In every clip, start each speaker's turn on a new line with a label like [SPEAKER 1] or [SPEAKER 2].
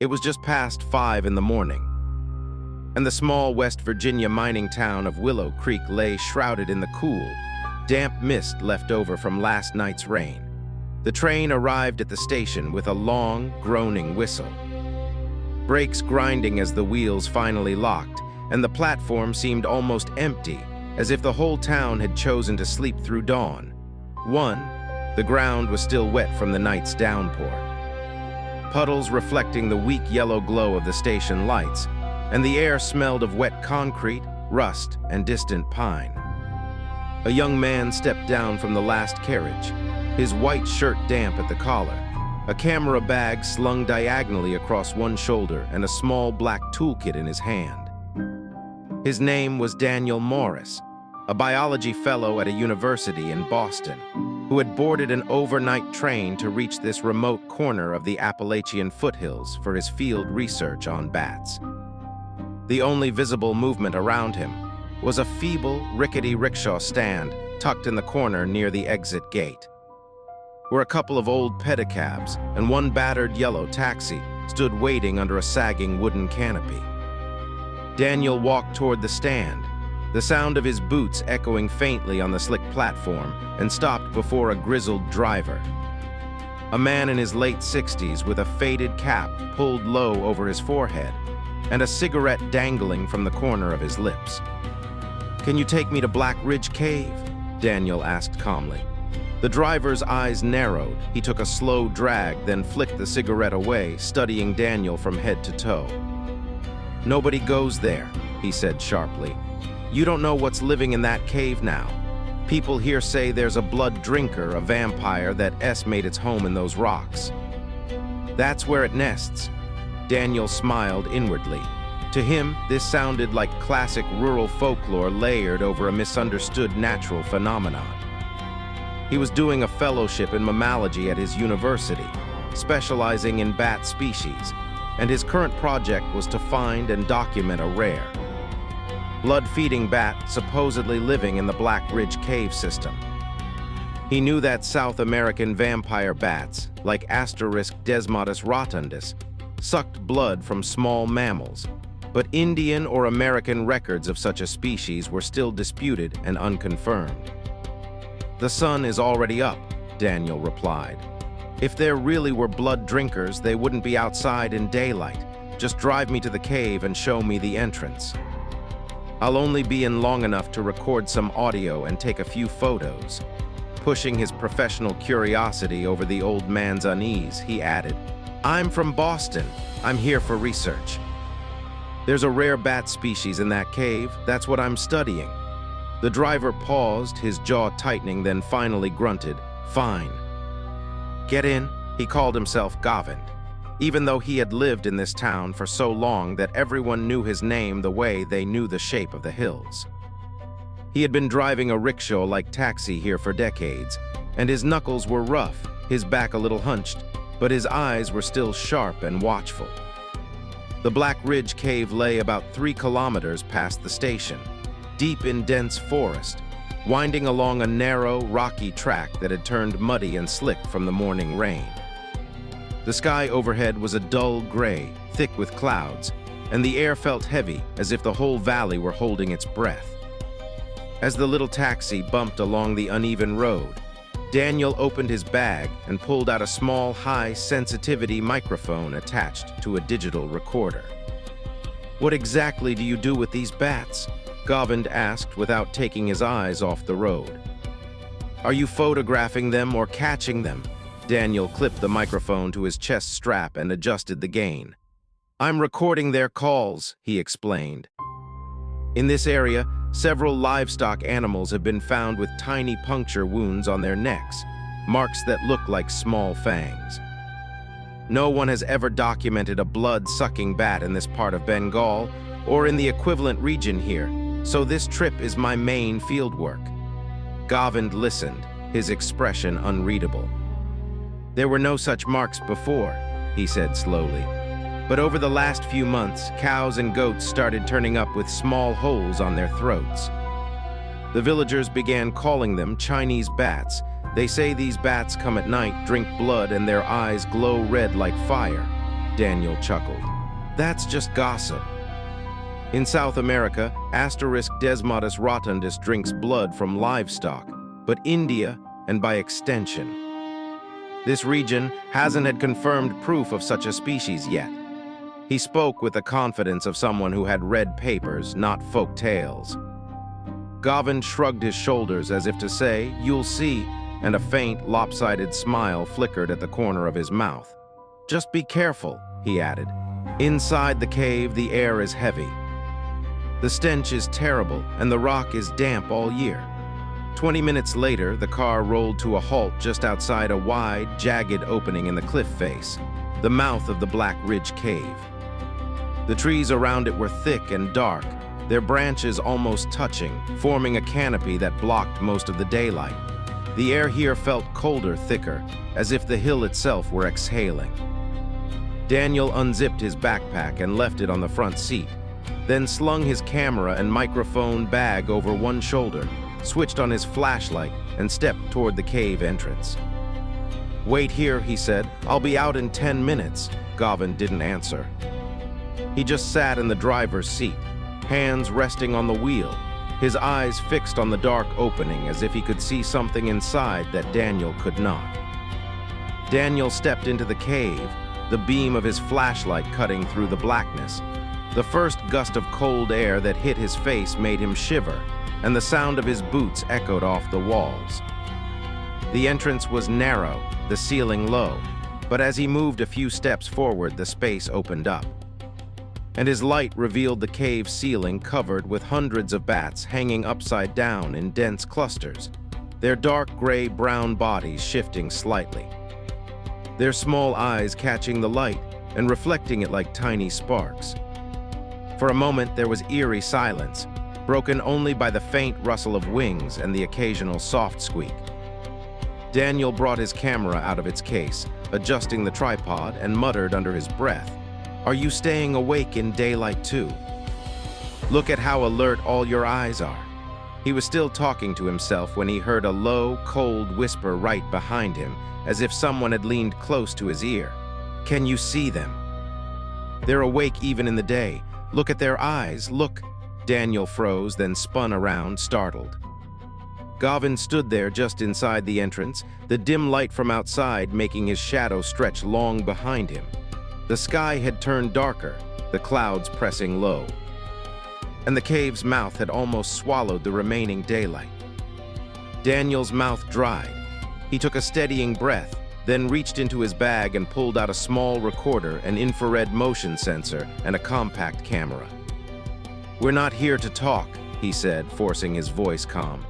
[SPEAKER 1] It was just past 5 in the morning, and the small West Virginia mining town of Willow Creek lay shrouded in the cool, damp mist left over from last night's rain. The train arrived at the station with a long, groaning whistle. Brakes grinding as the wheels finally locked, and the platform seemed almost empty, as if the whole town had chosen to sleep through dawn. The ground was still wet from the night's downpour, puddles reflecting the weak yellow glow of the station lights, and the air smelled of wet concrete, rust, and distant pine. A young man stepped down from the last carriage, his white shirt damp at the collar, a camera bag slung diagonally across one shoulder, and a small black toolkit in his hand. His name was Daniel Morris, a biology fellow at a university in Boston, who had boarded an overnight train to reach this remote corner of the Appalachian foothills for his field research on bats. The only visible movement around him was a feeble, rickety rickshaw stand tucked in the corner near the exit gate, where a couple of old pedicabs and one battered yellow taxi stood waiting under a sagging wooden canopy. Daniel walked toward the stand, the sound of his boots echoing faintly on the slick platform, and stopped before a grizzled driver. A man in his late 60s with a faded cap pulled low over his forehead and a cigarette dangling from the corner of his lips. "Can you take me to Black Ridge Cave?" Daniel asked calmly. The driver's eyes narrowed. He took a slow drag, then flicked the cigarette away, studying Daniel from head to toe. "Nobody goes there," he said sharply. "You don't know what's living in that cave now. People here say there's a blood drinker, a vampire that made its home in those rocks. That's where it nests." Daniel smiled inwardly. To him, this sounded like classic rural folklore layered over a misunderstood natural phenomenon. He was doing a fellowship in mammalogy at his university, specializing in bat species, and his current project was to find and document a rare, blood-feeding bat supposedly living in the Black Ridge Cave system. He knew that South American vampire bats, like Asterisk desmodus rotundus, sucked blood from small mammals, but Indian or American records of such a species were still disputed and unconfirmed. "The sun is already up," Daniel replied. "If there really were blood drinkers, they wouldn't be outside in daylight. Just drive me to the cave and show me the entrance. I'll only be in long enough to record some audio and take a few photos." Pushing his professional curiosity over the old man's unease, he added, "I'm from Boston. I'm here for research. There's a rare bat species in that cave. That's what I'm studying." The driver paused, his jaw tightening, then finally grunted, "Fine." "Get in." He called himself Govind, even though he had lived in this town for so long that everyone knew his name the way they knew the shape of the hills. He had been driving a rickshaw-like taxi here for decades, and his knuckles were rough, his back a little hunched, but his eyes were still sharp and watchful. The Black Ridge Cave lay about 3 kilometers past the station, deep in dense forest, winding along a narrow, rocky track that had turned muddy and slick from the morning rain. The sky overhead was a dull gray, thick with clouds, and the air felt heavy, as if the whole valley were holding its breath. As the little taxi bumped along the uneven road, Daniel opened his bag and pulled out a small, high-sensitivity microphone attached to a digital recorder. "What exactly do you do with these bats?" Govind asked without taking his eyes off the road. "Are you photographing them or catching them?" Daniel clipped the microphone to his chest strap and adjusted the gain. "I'm recording their calls," he explained. "In this area, several livestock animals have been found with tiny puncture wounds on their necks, marks that look like small fangs. No one has ever documented a blood-sucking bat in this part of Bengal or in the equivalent region here, so this trip is my main fieldwork." Govind listened, his expression unreadable. "There were no such marks before," he said slowly. "But over the last few months, cows and goats started turning up with small holes on their throats. The villagers began calling them Chinese bats. They say these bats come at night, drink blood, and their eyes glow red like fire. Daniel chuckled. That's just gossip. In South America, Asterisk desmodus rotundus drinks blood from livestock, but India, and by extension. This region hasn't had confirmed proof of such a species yet. He spoke with the confidence of someone who had read papers, not folk tales. Govind shrugged his shoulders as if to say, "You'll see," and a faint, lopsided smile flickered at the corner of his mouth. "Just be careful," he added. "Inside the cave, the air is heavy. The stench is terrible, and the rock is damp all year." 20 minutes later, the car rolled to a halt just outside a wide, jagged opening in the cliff face, the mouth of the Black Ridge Cave. The trees around it were thick and dark, their branches almost touching, forming a canopy that blocked most of the daylight. The air here felt colder, thicker, as if the hill itself were exhaling. Daniel unzipped his backpack and left it on the front seat, then slung his camera and microphone bag over one shoulder, switched on his flashlight, and stepped toward the cave entrance. "Wait here," he said. "I'll be out in 10 minutes." Govind didn't answer. He just sat in the driver's seat, hands resting on the wheel, his eyes fixed on the dark opening as if he could see something inside that Daniel could not. Daniel stepped into the cave, the beam of his flashlight cutting through the blackness. The first gust of cold air that hit his face made him shiver, and the sound of his boots echoed off the walls. The entrance was narrow, the ceiling low, but as he moved a few steps forward, the space opened up. And his light revealed the cave ceiling covered with hundreds of bats hanging upside down in dense clusters, their dark gray-brown bodies shifting slightly, their small eyes catching the light and reflecting it like tiny sparks. For a moment, there was eerie silence, broken only by the faint rustle of wings and the occasional soft squeak. Daniel brought his camera out of its case, adjusting the tripod, and muttered under his breath, "Are you staying awake in daylight too? Look at how alert all your eyes are." He was still talking to himself when he heard a low, cold whisper right behind him, as if someone had leaned close to his ear. "Can you see them? They're awake even in the day. Look at their eyes, look." Daniel froze, then spun around, startled. Govind stood there just inside the entrance, the dim light from outside making his shadow stretch long behind him. The sky had turned darker, the clouds pressing low, and the cave's mouth had almost swallowed the remaining daylight. Daniel's mouth dried. He took a steadying breath, then reached into his bag and pulled out a small recorder, an infrared motion sensor, and a compact camera. "We're not here to talk," he said, forcing his voice calm.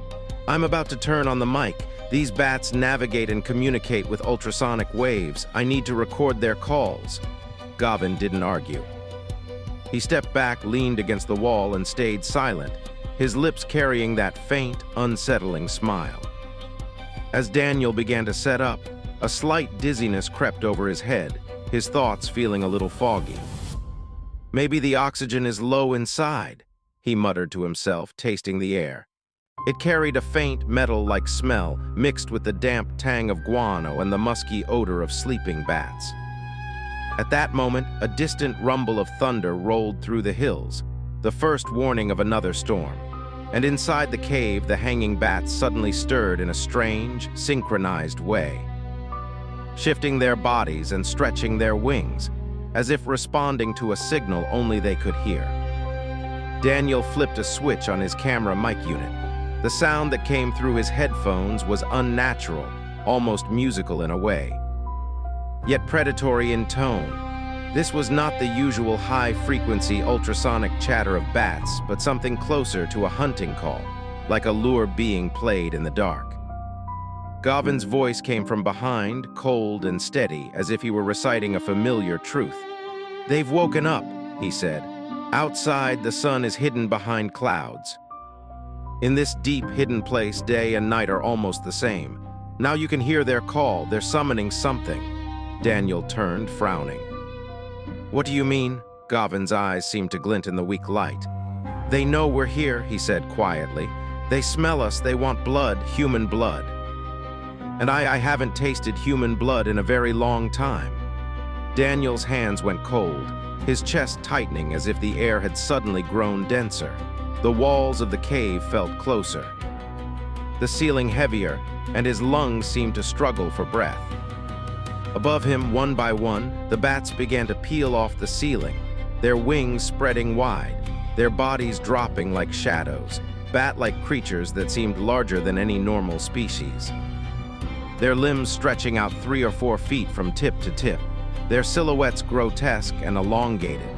[SPEAKER 1] "I'm about to turn on the mic. These bats navigate and communicate with ultrasonic waves. I need to record their calls." Govind didn't argue. He stepped back, leaned against the wall, and stayed silent, his lips carrying that faint, unsettling smile. As Daniel began to set up, a slight dizziness crept over his head, his thoughts feeling a little foggy. "Maybe the oxygen is low inside," he muttered to himself, tasting the air. It carried a faint metal-like smell, mixed with the damp tang of guano and the musky odor of sleeping bats. At that moment, a distant rumble of thunder rolled through the hills, the first warning of another storm. And inside the cave, the hanging bats suddenly stirred in a strange, synchronized way, shifting their bodies and stretching their wings, as if responding to a signal only they could hear. Daniel flipped a switch on his camera mic unit. The sound that came through his headphones was unnatural, almost musical in a way, yet predatory in tone. This was not the usual high-frequency ultrasonic chatter of bats, but something closer to a hunting call, like a lure being played in the dark. Govind's voice came from behind, cold and steady, as if he were reciting a familiar truth. "They've woken up," he said. "Outside, the sun is hidden behind clouds. In this deep, hidden place, day and night are almost the same. Now you can hear their call. They're summoning something." Daniel turned, frowning. "What do you mean?" Govind's eyes seemed to glint in the weak light. "They know we're here," he said quietly. "They smell us. They want blood, human blood. And I haven't tasted human blood in a very long time." Daniel's hands went cold, his chest tightening as if the air had suddenly grown denser. The walls of the cave felt closer, the ceiling heavier, and his lungs seemed to struggle for breath. Above him, one by one, the bats began to peel off the ceiling, their wings spreading wide, their bodies dropping like shadows, bat-like creatures that seemed larger than any normal species. Their limbs stretching out 3 or 4 feet from tip to tip, their silhouettes grotesque and elongated.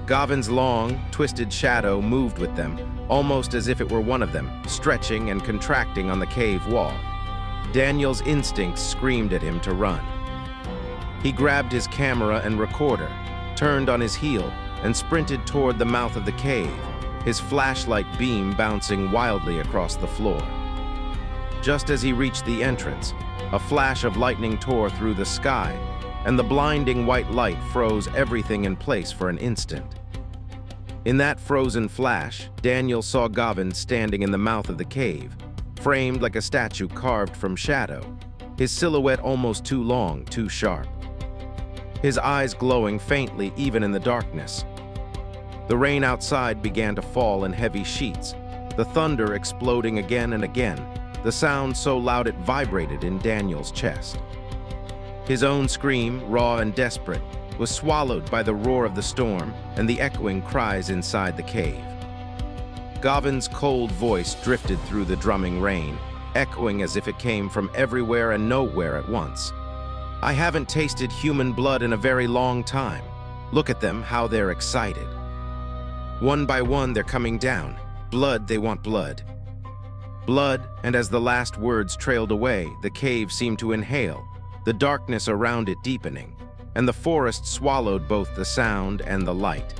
[SPEAKER 1] Gavin's long, twisted shadow moved with them, almost as if it were one of them, stretching and contracting on the cave wall. Daniel's instincts screamed at him to run. He grabbed his camera and recorder, turned on his heel, and sprinted toward the mouth of the cave, his flashlight beam bouncing wildly across the floor. Just as he reached the entrance, a flash of lightning tore through the sky, and the blinding white light froze everything in place for an instant. In that frozen flash, Daniel saw Gavin standing in the mouth of the cave, framed like a statue carved from shadow, his silhouette almost too long, too sharp. His eyes glowing faintly even in the darkness. The rain outside began to fall in heavy sheets, the thunder exploding again and again, the sound so loud it vibrated in Daniel's chest. His own scream, raw and desperate, was swallowed by the roar of the storm and the echoing cries inside the cave. Gavin's cold voice drifted through the drumming rain, echoing as if it came from everywhere and nowhere at once. "I haven't tasted human blood in a very long time. Look at them, how they're excited. One by one, they're coming down. Blood, they want blood." Blood, and as the last words trailed away, the cave seemed to inhale, the darkness around it deepening, and the forest swallowed both the sound and the light.